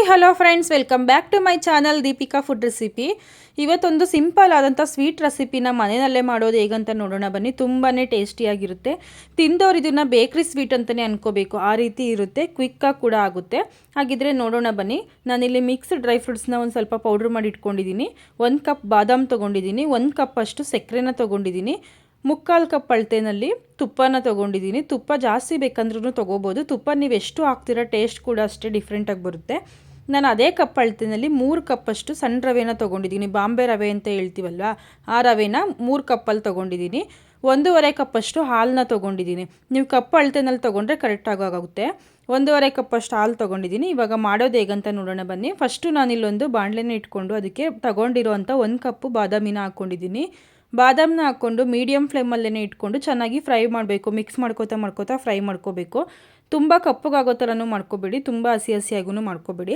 Hello friends, welcome back to my channel Deepika food recipe. ಇವತ್ತೊಂದು simple ಆದಂಥ sweet ರೆಸಿಪಿನ ಮನೆಯಲ್ಲೇ ಮಾಡೋದು ಹೇಗಂತ ನೋಡೋಣ ಬನ್ನಿ. ತುಂಬಾ ಟೇಸ್ಟಿಯಾಗಿರುತ್ತೆ. ತಿಂದವ್ರು ಇದನ್ನು ಬೇಕ್ರಿ ಸ್ವೀಟ್ ಅಂತಲೇ ಅನ್ಕೋಬೇಕು, ಆ ರೀತಿ ಇರುತ್ತೆ. ಕ್ವಿಕ್ಕಾಗಿ ಕೂಡ ಆಗುತ್ತೆ. ಹಾಗಿದ್ರೆ ನೋಡೋಣ ಬನ್ನಿ. ನಾನಿಲ್ಲಿ ಮಿಕ್ಸ್ಡ್ ಡ್ರೈ ಫ್ರೂಟ್ಸ್ನ ಒಂದು ಸ್ವಲ್ಪ ಪೌಡ್ರ್ ಮಾಡಿ ಇಟ್ಕೊಂಡಿದ್ದೀನಿ. 1 ಕಪ್ ಬಾದಾಮ್ ತೊಗೊಂಡಿದ್ದೀನಿ, 1 ಕಪ್ ಅಷ್ಟು ಸಕ್ಕರೆನ ತೊಗೊಂಡಿದ್ದೀನಿ, 3/4 ಕಪ್ ಅಳತೆನಲ್ಲಿ ತುಪ್ಪನ ತೊಗೊಂಡಿದ್ದೀನಿ. ತುಪ್ಪ ಜಾಸ್ತಿ ಬೇಕಂದ್ರೂ ತೊಗೋಬೋದು. ತುಪ್ಪ ನೀವು ಎಷ್ಟು ಹಾಕ್ತೀರಾ ಟೇಸ್ಟ್ ಕೂಡ ಅಷ್ಟೇ ಡಿಫ್ರೆಂಟಾಗಿ ಬರುತ್ತೆ. ನಾನು ಅದೇ ಕಪ್ ಅಳತೆನಲ್ಲಿ 3 ಕಪ್ಪಷ್ಟು ಸಣ್ಣ ರವೆನ ತೊಗೊಂಡಿದ್ದೀನಿ. ಬಾಂಬೆ ರವೆ ಅಂತ ಹೇಳ್ತೀವಲ್ವ, ಆ ರವೆನ 3 ಕಪ್ಪಲ್ಲಿ ತೊಗೊಂಡಿದ್ದೀನಿ. 1.5 ಕಪ್ಪಷ್ಟು ಹಾಲನ್ನ ತೊಗೊಂಡಿದ್ದೀನಿ. ನೀವು ಕಪ್ ಅಳತೆನಲ್ಲಿ ತೊಗೊಂಡ್ರೆ ಕರೆಕ್ಟಾಗಿ ಆಗುತ್ತೆ. 1.5 ಕಪ್ಪಷ್ಟು ಹಾಲು ತೊಗೊಂಡಿದ್ದೀನಿ. ಇವಾಗ ಮಾಡೋದು ಹೇಗಂತ ನೋಡೋಣ ಬನ್ನಿ. ಫಸ್ಟು ನಾನಿಲ್ಲೊಂದು ಬಾಣಲೆನ ಇಟ್ಕೊಂಡು ಅದಕ್ಕೆ ತೊಗೊಂಡಿರೋವಂಥ 1 ಕಪ್ಪು ಬಾದಾಮಿನ ಹಾಕ್ಕೊಂಡಿದ್ದೀನಿ. ಬಾದಾಮನ್ನ ಹಾಕ್ಕೊಂಡು ಮೀಡಿಯಮ್ ಫ್ಲೇಮಲ್ಲೇ ಇಟ್ಕೊಂಡು ಚೆನ್ನಾಗಿ ಫ್ರೈ ಮಾಡಬೇಕು. ಮಿಕ್ಸ್ ಮಾಡ್ಕೋತಾ ಫ್ರೈ ಮಾಡ್ಕೋಬೇಕು. ತುಂಬ ಕಪ್ಪಗಾಗೋ ಥರನೂ ಮಾಡ್ಕೋಬೇಡಿ, ತುಂಬ ಹಸಿ ಹಸಿಯಾಗೂ ಮಾಡ್ಕೋಬೇಡಿ.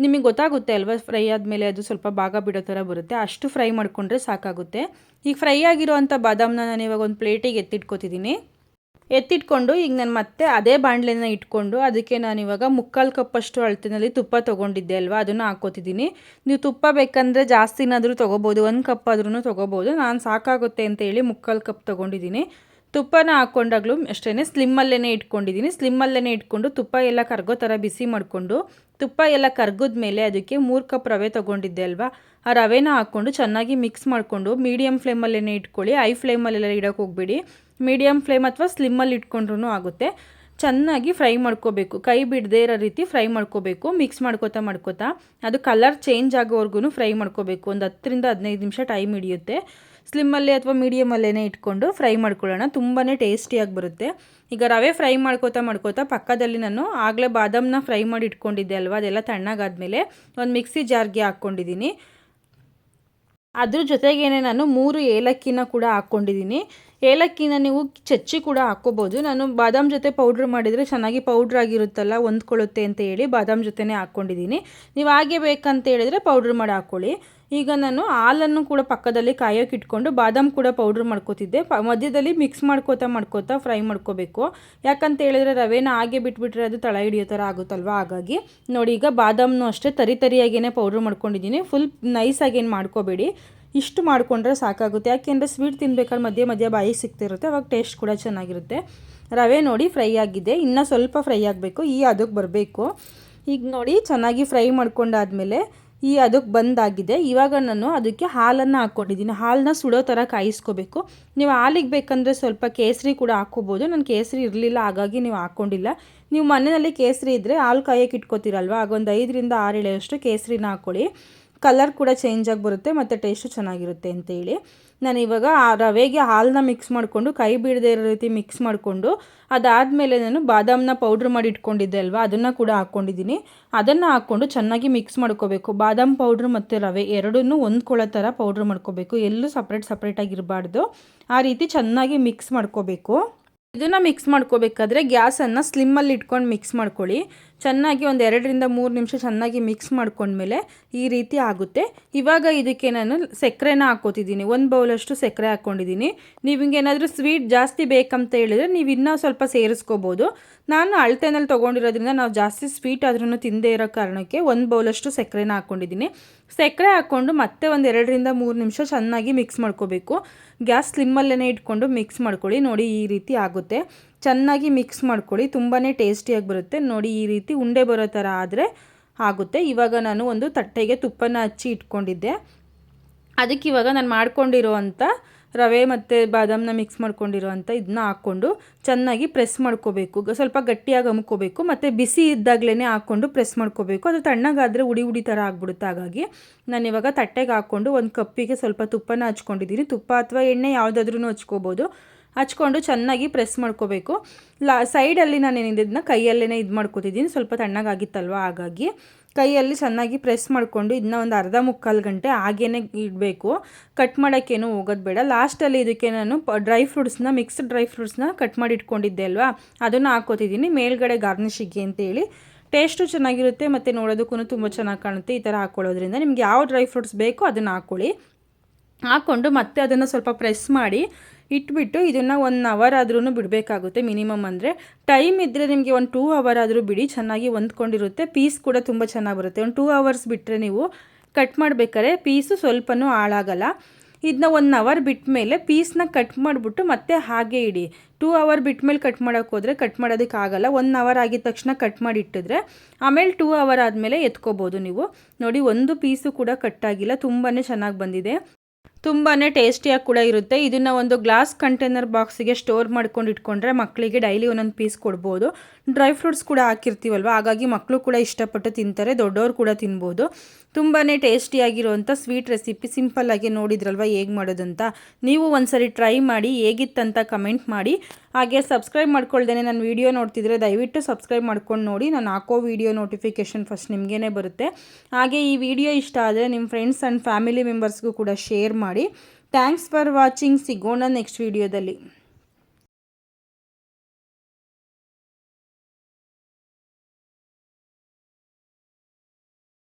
ನಿಮಗೆ ಗೊತ್ತಾಗುತ್ತೆ ಅಲ್ವಾ, ಫ್ರೈ ಆದಮೇಲೆ ಅದು ಸ್ವಲ್ಪ ಭಾಗ ಬಿಡೋ ಥರ ಬರುತ್ತೆ. ಅಷ್ಟು ಫ್ರೈ ಮಾಡಿಕೊಂಡ್ರೆ ಸಾಕಾಗುತ್ತೆ. ಈಗ ಫ್ರೈ ಆಗಿರೋವಂಥ ಬಾದಾಮನ್ನ ನಾನು ಇವಾಗ ಒಂದು ಪ್ಲೇಟಿಗೆ ಎತ್ತಿಟ್ಕೊಂಡು ಈಗ ನಾನು ಮತ್ತೆ ಅದೇ ಬಾಣಲೆನ ಇಟ್ಕೊಂಡು ಅದಕ್ಕೆ ನಾನು ಇವಾಗ 3/4 ಕಪ್ಪಷ್ಟು ಅಳತೆನಲ್ಲಿ ತುಪ್ಪ ತೊಗೊಂಡಿದ್ದೆ ಅಲ್ವಾ, ಅದನ್ನು ಹಾಕ್ಕೋತಿದ್ದೀನಿ. ನೀವು ತುಪ್ಪ ಬೇಕಂದರೆ ಜಾಸ್ತಿನಾದರೂ ತೊಗೋಬೋದು, 1 ಕಪ್ ಆದ್ರೂ ತೊಗೋಬೋದು. ನಾನು ಸಾಕಾಗುತ್ತೆ ಅಂತೇಳಿ 3/4 ಕಪ್ ತೊಗೊಂಡಿದ್ದೀನಿ. ತುಪ್ಪನ ಹಾಕ್ಕೊಂಡಾಗಲೂ ಅಷ್ಟೇ ಸ್ಲಿಮ್ಮಲ್ಲೇ ಇಟ್ಕೊಂಡು ತುಪ್ಪ ಎಲ್ಲ ಕರಗೋ ಥರ ಬಿಸಿ ಮಾಡಿಕೊಂಡು, ತುಪ್ಪ ಎಲ್ಲ ಕರಗಿದ್ಮೇಲೆ ಅದಕ್ಕೆ 3 ಕಪ್ ರವೆ ತೊಗೊಂಡಿದ್ದೆ ಅಲ್ವಾ, ಆ ರವೆನ ಹಾಕ್ಕೊಂಡು ಚೆನ್ನಾಗಿ ಮಿಕ್ಸ್ ಮಾಡಿಕೊಂಡು ಮೀಡಿಯಮ್ ಫ್ಲೇಮಲ್ಲೇ ಇಟ್ಕೊಳ್ಳಿ. ಹೈ ಫ್ಲೇಮಲ್ಲೆಲ್ಲ ಇಡೋಕ್ಕೆ ಹೋಗಬೇಡಿ. ಮೀಡಿಯಮ್ ಫ್ಲೇಮ್ ಅಥವಾ ಸ್ಲಿಮ್ಮಲ್ಲಿ ಇಟ್ಕೊಂಡ್ರೂ ಆಗುತ್ತೆ. ಚೆನ್ನಾಗಿ ಫ್ರೈ ಮಾಡ್ಕೋಬೇಕು, ಕೈ ಬಿಡದೇ ಇರೋ ರೀತಿ ಫ್ರೈ ಮಾಡ್ಕೋಬೇಕು. ಮಿಕ್ಸ್ ಮಾಡ್ಕೋತಾ ಅದು ಕಲರ್ ಚೇಂಜ್ ಆಗೋವರೆಗೂ ಫ್ರೈ ಮಾಡ್ಕೋಬೇಕು. ಒಂದು 10ರಿಂದ 15 ನಿಮಿಷ ಟೈಮ್ ಹಿಡಿಯುತ್ತೆ. ಸ್ಲಿಮ್ಮಲ್ಲಿ ಅಥವಾ ಮೀಡಿಯಮಲ್ಲೇ ಇಟ್ಕೊಂಡು ಫ್ರೈ ಮಾಡ್ಕೊಳ್ಳೋಣ. ತುಂಬಾ ಟೇಸ್ಟಿಯಾಗಿ ಬರುತ್ತೆ. ಈಗ ರವೆ ಫ್ರೈ ಮಾಡ್ಕೋತಾ ಪಕ್ಕದಲ್ಲಿ ನಾನು ಆಗಲೇ ಬಾದಾಮನ್ನ ಫ್ರೈ ಮಾಡಿ ಇಟ್ಕೊಂಡಿದ್ದೆ ಅಲ್ವಾ, ಅದೆಲ್ಲ ತಣ್ಣಗಾದ್ಮೇಲೆ ಒಂದು ಮಿಕ್ಸಿ ಜಾರ್ಗೆ ಹಾಕ್ಕೊಂಡಿದ್ದೀನಿ. ಅದ್ರ ಜೊತೆಗೇನೆ ನಾನು 3 ಏಲಕ್ಕಿನ ಕೂಡ ಹಾಕ್ಕೊಂಡಿದ್ದೀನಿ. ಏಲಕ್ಕಿನ ನೀವು ಚಚ್ಚಿ ಕೂಡ ಹಾಕ್ಕೋಬೋದು. ನಾನು ಬಾದಾಮ್ ಜೊತೆ ಪೌಡ್ರ್ ಮಾಡಿದರೆ ಚೆನ್ನಾಗಿ ಪೌಡ್ರ್ ಆಗಿರುತ್ತಲ್ಲ, ಹೊಂದ್ಕೊಳ್ಳುತ್ತೆ ಅಂತ ಹೇಳಿ ಬಾದಾಮ್ ಜೊತೆನೇ ಹಾಕ್ಕೊಂಡಿದ್ದೀನಿ. ನೀವು ಹಾಗೆ ಬೇಕಂತ ಹೇಳಿದರೆ ಪೌಡ್ರ್ ಮಾಡಿ ಹಾಕ್ಕೊಳ್ಳಿ. ಈಗ ನಾನು ಹಾಲನ್ನು ಕೂಡ ಪಕ್ಕದಲ್ಲಿ ಕಾಯೋಕೆ ಇಟ್ಕೊಂಡು ಬಾದಾಮ್ ಕೂಡ ಪೌಡ್ರ್ ಮಾಡ್ಕೋತಿದ್ದೆ. ಮಧ್ಯದಲ್ಲಿ ಮಿಕ್ಸ್ ಮಾಡ್ಕೋತಾ ಫ್ರೈ ಮಾಡ್ಕೋಬೇಕು. ಯಾಕಂತ ಹೇಳಿದ್ರೆ ರವೆನ ಹಾಗೆ ಬಿಟ್ಬಿಟ್ರೆ ಅದು ತಳ ಹಿಡಿಯೋ ಥರ ಆಗುತ್ತಲ್ವ. ಹಾಗಾಗಿ ನೋಡಿ, ಈಗ ಬಾದಾಮ್ನು ಅಷ್ಟೇ ತರಿಯಾಗೇ ಪೌಡ್ರ್ ಮಾಡ್ಕೊಂಡಿದ್ದೀನಿ. ಫುಲ್ ನೈಸಾಗೇನು ಮಾಡ್ಕೋಬೇಡಿ, ಇಷ್ಟು ಮಾಡಿಕೊಂಡ್ರೆ ಸಾಕಾಗುತ್ತೆ. ಯಾಕೆಂದರೆ ಸ್ವೀಟ್ ತಿನ್ಬೇಕಾದ್ರೆ ಮಧ್ಯೆ ಬಾಯಿಗೆ ಸಿಗ್ತಿರುತ್ತೆ, ಅವಾಗ ಟೇಸ್ಟ್ ಕೂಡ ಚೆನ್ನಾಗಿರುತ್ತೆ. ರವೆ ನೋಡಿ ಫ್ರೈ ಆಗಿದೆ, ಇನ್ನೂ ಸ್ವಲ್ಪ ಫ್ರೈ ಆಗಬೇಕು, ಈ ಅದಕ್ಕೆ ಬರಬೇಕು. ಈಗ ನೋಡಿ ಚೆನ್ನಾಗಿ ಫ್ರೈ ಮಾಡ್ಕೊಂಡಾದ್ಮೇಲೆ ಈ ಅದಕ್ಕೆ ಬಂದಾಗಿದೆ. ಇವಾಗ ನಾನು ಅದಕ್ಕೆ ಹಾಲನ್ನು ಹಾಕ್ಕೊಂಡಿದ್ದೀನಿ. ಹಾಲನ್ನ ಸುಡೋ ಥರ ಕಾಯಿಸ್ಕೋಬೇಕು. ನೀವು ಹಾಲಿಗೆ ಬೇಕಂದರೆ ಸ್ವಲ್ಪ ಕೇಸರಿ ಕೂಡ ಹಾಕ್ಕೋಬೋದು. ನಾನು ಕೇಸರಿ ಇರಲಿಲ್ಲ, ಹಾಗಾಗಿ ನೀವು ಹಾಕ್ಕೊಂಡಿಲ್ಲ. ನೀವು ಮನೆಯಲ್ಲಿ ಕೇಸರಿ ಇದ್ದರೆ ಹಾಲು ಕಾಯೋಕೆ ಇಟ್ಕೋತೀರಲ್ವ, ಆಗ ಒಂದು 5ರಿಂದ 6 ಎಳೆಯಷ್ಟು ಕೇಸರಿನ ಹಾಕ್ಕೊಳ್ಳಿ. ಕಲರ್ ಕೂಡ ಚೇಂಜ್ ಆಗಿ ಬರುತ್ತೆ ಮತ್ತು ಟೇಸ್ಟು ಚೆನ್ನಾಗಿರುತ್ತೆ ಅಂತೇಳಿ ನಾನು ಇವಾಗ ಆ ರವೆಗೆ ಹಾಲನ್ನ ಮಿಕ್ಸ್ ಮಾಡಿಕೊಂಡು ಕೈ ಬಿಡದೇ ಇರೋ ರೀತಿ ಮಿಕ್ಸ್ ಮಾಡಿಕೊಂಡು, ಅದಾದಮೇಲೆ ನಾನು ಬಾದಾಮನ್ನ ಪೌಡ್ರ್ ಮಾಡಿ ಇಟ್ಕೊಂಡಿದ್ದೆ ಅಲ್ವಾ, ಅದನ್ನು ಕೂಡ ಹಾಕ್ಕೊಂಡಿದ್ದೀನಿ. ಅದನ್ನು ಹಾಕ್ಕೊಂಡು ಚೆನ್ನಾಗಿ ಮಿಕ್ಸ್ ಮಾಡ್ಕೋಬೇಕು. ಬಾದಾಮ್ ಪೌಡ್ರ್ ಮತ್ತು ರವೆ ಎರಡನ್ನೂ ಹೊಂದ್ಕೊಳ್ಳೋ ಥರ ಪೌಡ್ರ್ ಮಾಡ್ಕೋಬೇಕು. ಎಲ್ಲೂ ಸಪ್ರೇಟಾಗಿರಬಾರ್ದು. ಆ ರೀತಿ ಚೆನ್ನಾಗಿ ಮಿಕ್ಸ್ ಮಾಡ್ಕೋಬೇಕು. ಇದನ್ನು ಮಿಕ್ಸ್ ಮಾಡ್ಕೋಬೇಕಾದ್ರೆ ಗ್ಯಾಸನ್ನು ಸ್ಲಿಮ್ಮಲ್ಲಿ ಇಟ್ಕೊಂಡು ಮಿಕ್ಸ್ ಮಾಡ್ಕೊಳ್ಳಿ. ಚೆನ್ನಾಗಿ ಒಂದು 2ರಿಂದ 3 ನಿಮಿಷ ಚೆನ್ನಾಗಿ ಮಿಕ್ಸ್ ಮಾಡ್ಕೊಂಡ್ಮೇಲೆ ಈ ರೀತಿ ಆಗುತ್ತೆ. ಇವಾಗ ಇದಕ್ಕೆ ನಾನು ಸಕ್ಕರೆನ ಹಾಕ್ಕೋತಿದ್ದೀನಿ. 1 ಬೌಲಷ್ಟು ಸಕ್ಕರೆ ಹಾಕ್ಕೊಂಡಿದ್ದೀನಿ. ನೀವು ಹಿಂಗೇನಾದರೂ ಸ್ವೀಟ್ ಜಾಸ್ತಿ ಬೇಕಂತ ಹೇಳಿದರೆ ನೀವು ಇನ್ನೂ ಸ್ವಲ್ಪ ಸೇರಿಸ್ಕೋಬೋದು. ನಾನು ಅಳತೆನಲ್ಲಿ ತೊಗೊಂಡಿರೋದ್ರಿಂದ ನಾವು ಜಾಸ್ತಿ ಸ್ವೀಟ್ ಆದ್ರೂ ತಿಂದೇ ಇರೋ ಕಾರಣಕ್ಕೆ 1 ಬೌಲಷ್ಟು ಸಕ್ಕರೆನ ಹಾಕ್ಕೊಂಡಿದ್ದೀನಿ. ಸಕ್ಕರೆ ಹಾಕ್ಕೊಂಡು ಮತ್ತೆ ಒಂದು 2ರಿಂದ 3 ನಿಮಿಷ ಚೆನ್ನಾಗಿ ಮಿಕ್ಸ್ ಮಾಡ್ಕೋಬೇಕು. ಗ್ಯಾಸ್ ಸ್ಲಿಮ್ಮಲ್ಲೇ ಇಟ್ಕೊಂಡು ಮಿಕ್ಸ್ ಮಾಡ್ಕೊಳ್ಳಿ. ನೋಡಿ ಈ ರೀತಿ ಆಗುತ್ತೆ. ಚೆನ್ನಾಗಿ ಮಿಕ್ಸ್ ಮಾಡ್ಕೊಳ್ಳಿ, ತುಂಬಾ ಟೇಸ್ಟಿಯಾಗಿ ಬರುತ್ತೆ. ನೋಡಿ ಈ ರೀತಿ ಉಂಡೆ ಬರೋ ಥರ ಆದರೆ ಆಗುತ್ತೆ. ಇವಾಗ ನಾನು ಒಂದು ತಟ್ಟೆಗೆ ತುಪ್ಪನ ಹಚ್ಚಿ ಇಟ್ಕೊಂಡಿದ್ದೆ. ಅದಕ್ಕೆ ಇವಾಗ ನಾನು ಮಾಡ್ಕೊಂಡಿರೋವಂಥ ರವೆ ಮತ್ತು ಬಾದಾಮನ್ನ ಮಿಕ್ಸ್ ಮಾಡ್ಕೊಂಡಿರೋವಂಥ ಇದನ್ನ ಹಾಕ್ಕೊಂಡು ಚೆನ್ನಾಗಿ ಪ್ರೆಸ್ ಮಾಡ್ಕೋಬೇಕು. ಸ್ವಲ್ಪ ಗಟ್ಟಿಯಾಗಿ ಅಮ್ಕೋಬೇಕು ಮತ್ತು ಬಿಸಿ ಇದ್ದಾಗಲೇ ಹಾಕ್ಕೊಂಡು ಪ್ರೆಸ್ ಮಾಡ್ಕೋಬೇಕು. ಅದು ತಣ್ಣಗಾದರೆ ಉಡಿ ಥರ ಆಗ್ಬಿಡುತ್ತೆ. ಹಾಗಾಗಿ ನಾನಿವಾಗ ತಟ್ಟೆಗೆ ಹಾಕ್ಕೊಂಡು ಒಂದು ಕಪ್ಪಿಗೆ ಸ್ವಲ್ಪ ತುಪ್ಪನ ಹಚ್ಕೊಂಡಿದ್ದೀನಿ. ತುಪ್ಪ ಅಥವಾ ಎಣ್ಣೆ ಯಾವುದಾದ್ರೂ ಹಚ್ಕೋಬೋದು. ಹಚ್ಕೊಂಡು ಚೆನ್ನಾಗಿ ಪ್ರೆಸ್ ಮಾಡ್ಕೋಬೇಕು. ಸೈಡಲ್ಲಿ ನಾನು ಇದನ್ನ ಕೈಯಲ್ಲೇ ಇದು ಮಾಡ್ಕೋತಿದ್ದೀನಿ. ಸ್ವಲ್ಪ ತಣ್ಣಗಾಗಿತ್ತಲ್ವ, ಹಾಗಾಗಿ ಕೈಯಲ್ಲಿ ಚೆನ್ನಾಗಿ ಪ್ರೆಸ್ ಮಾಡಿಕೊಂಡು ಇದನ್ನ ಒಂದು 1/2-3 ಗಂಟೆ ಹಾಗೇ ಇಡಬೇಕು. ಕಟ್ ಮಾಡೋಕ್ಕೇನು ಹೋಗೋದು ಬೇಡ. ಲಾಸ್ಟಲ್ಲಿ ಇದಕ್ಕೆ ನಾನು ಮಿಕ್ಸ್ಡ್ ಡ್ರೈ ಫ್ರೂಟ್ಸ್ನ ಕಟ್ ಮಾಡಿ ಇಟ್ಕೊಂಡಿದ್ದೆ ಅಲ್ವಾ, ಅದನ್ನು ಹಾಕ್ಕೋತಿದ್ದೀನಿ ಮೇಲ್ಗಡೆ ಗಾರ್ನಿಷಿಗೆ ಅಂತೇಳಿ. ಟೇಸ್ಟು ಚೆನ್ನಾಗಿರುತ್ತೆ ಮತ್ತು ನೋಡೋದಕ್ಕೂ ತುಂಬ ಚೆನ್ನಾಗಿ ಕಾಣುತ್ತೆ. ಈ ಥರ ಹಾಕ್ಕೊಳ್ಳೋದ್ರಿಂದ ನಿಮ್ಗೆ ಯಾವ ಡ್ರೈ ಫ್ರೂಟ್ಸ್ ಬೇಕೋ ಅದನ್ನು ಹಾಕ್ಕೊಳ್ಳಿ. ಹಾಕ್ಕೊಂಡು ಮತ್ತೆ ಅದನ್ನು ಸ್ವಲ್ಪ ಪ್ರೆಸ್ ಮಾಡಿ ಇಟ್ಬಿಟ್ಟು ಇದನ್ನು 1 ಅವರ್ ಆದ್ರೂ ಬಿಡಬೇಕಾಗುತ್ತೆ ಮಿನಿಮಮ್. ಅಂದರೆ ಟೈಮ್ ಇದ್ದರೆ ನಿಮಗೆ ಒಂದು 2 ಅವರ್ ಆದರೂ ಬಿಡಿ, ಚೆನ್ನಾಗಿ ಹೊಂದ್ಕೊಂಡಿರುತ್ತೆ. ಪೀಸ್ ಕೂಡ ತುಂಬ ಚೆನ್ನಾಗಿ ಬರುತ್ತೆ. ಒಂದು 2 ಅವರ್ಸ್ ಬಿಟ್ಟರೆ ನೀವು ಕಟ್ ಮಾಡಬೇಕಾದ್ರೆ ಪೀಸು ಸ್ವಲ್ಪನೂ ಹಾಳಾಗಲ್ಲ. ಇದನ್ನ 1 ಅವರ್ ಬಿಟ್ಟ ಮೇಲೆ ಪೀಸ್ನ ಕಟ್ ಮಾಡಿಬಿಟ್ಟು ಮತ್ತೆ ಹಾಗೆ ಇಡಿ. 2 ಅವರ್ ಬಿಟ್ಟ ಮೇಲೆ ಕಟ್ ಮಾಡೋಕ್ಕೆ ಹೋದರೆ ಕಟ್ ಮಾಡೋದಕ್ಕಾಗಲ್ಲ. 1 ಅವರ್ ಆಗಿದ ತಕ್ಷಣ ಕಟ್ ಮಾಡಿ ಇಟ್ಟಿದ್ರೆ ಆಮೇಲೆ 2 ಅವರ್ ಆದಮೇಲೆ ಎತ್ಕೋಬೋದು ನೀವು. ನೋಡಿ, ಒಂದು ಪೀಸು ಕೂಡ ಕಟ್ಟಾಗಿಲ್ಲ, ತುಂಬಾ ಚೆನ್ನಾಗಿ ಬಂದಿದೆ. ತುಂಬಾ ಟೇಸ್ಟಿಯಾಗಿ ಕೂಡ ಇರುತ್ತೆ. ಇದನ್ನು ಒಂದು ಗ್ಲಾಸ್ ಕಂಟೈನರ್ ಬಾಕ್ಸಿಗೆ ಸ್ಟೋರ್ ಮಾಡ್ಕೊಂಡು ಇಟ್ಕೊಂಡ್ರೆ ಮಕ್ಕಳಿಗೆ ಡೈಲಿ ಒಂದೊಂದು ಪೀಸ್ ಕೊಡ್ಬೋದು. ಡ್ರೈ ಫ್ರೂಟ್ಸ್ ಕೂಡ ಹಾಕಿರ್ತೀವಲ್ವ, ಹಾಗಾಗಿ ಮಕ್ಕಳು ಕೂಡ ಇಷ್ಟಪಟ್ಟು ತಿಂತಾರೆ, ದೊಡ್ಡವರು ಕೂಡ ತಿನ್ಬೋದು. ತುಂಬಾ ಟೇಸ್ಟಿಯಾಗಿರುವಂಥ ಸ್ವೀಟ್ ರೆಸಿಪಿ ಸಿಂಪಲ್ಲಾಗಿ ನೋಡಿದ್ರಲ್ವ ಹೇಗೆ ಮಾಡೋದಂತ. ನೀವು ಒಂದ್ಸರಿ ಟ್ರೈ ಮಾಡಿ ಹೇಗಿತ್ತಂತ ಕಮೆಂಟ್ ಮಾಡಿ. ಹಾಗೆ ಸಬ್ಸ್ಕ್ರೈಬ್ ಮಾಡ್ಕೊಳ್ದೇನೆ ನನ್ನ ವೀಡಿಯೋ ನೋಡ್ತಿದ್ರೆ ದಯವಿಟ್ಟು ಸಬ್ಸ್ಕ್ರೈಬ್ ಮಾಡ್ಕೊಂಡು ನೋಡಿ. ನಾನು ಹಾಕೋ ವೀಡಿಯೋ ನೋಟಿಫಿಕೇಷನ್ ಫಸ್ಟ್ ನಿಮಗೇ ಬರುತ್ತೆ. ಹಾಗೆ ಈ ವಿಡಿಯೋ ಇಷ್ಟ ಆದರೆ ನಿಮ್ಮ ಫ್ರೆಂಡ್ಸ್ ಆ್ಯಂಡ್ ಫ್ಯಾಮಿಲಿ ಮೆಂಬರ್ಸ್ಗೂ ಕೂಡ ಶೇರ್ ಮಾಡಿ. Thanks for watching. ಸಿಗೋಣ ನೆಕ್ಸ್ಟ್ ವೀಡಿಯೋದಲ್ಲಿ.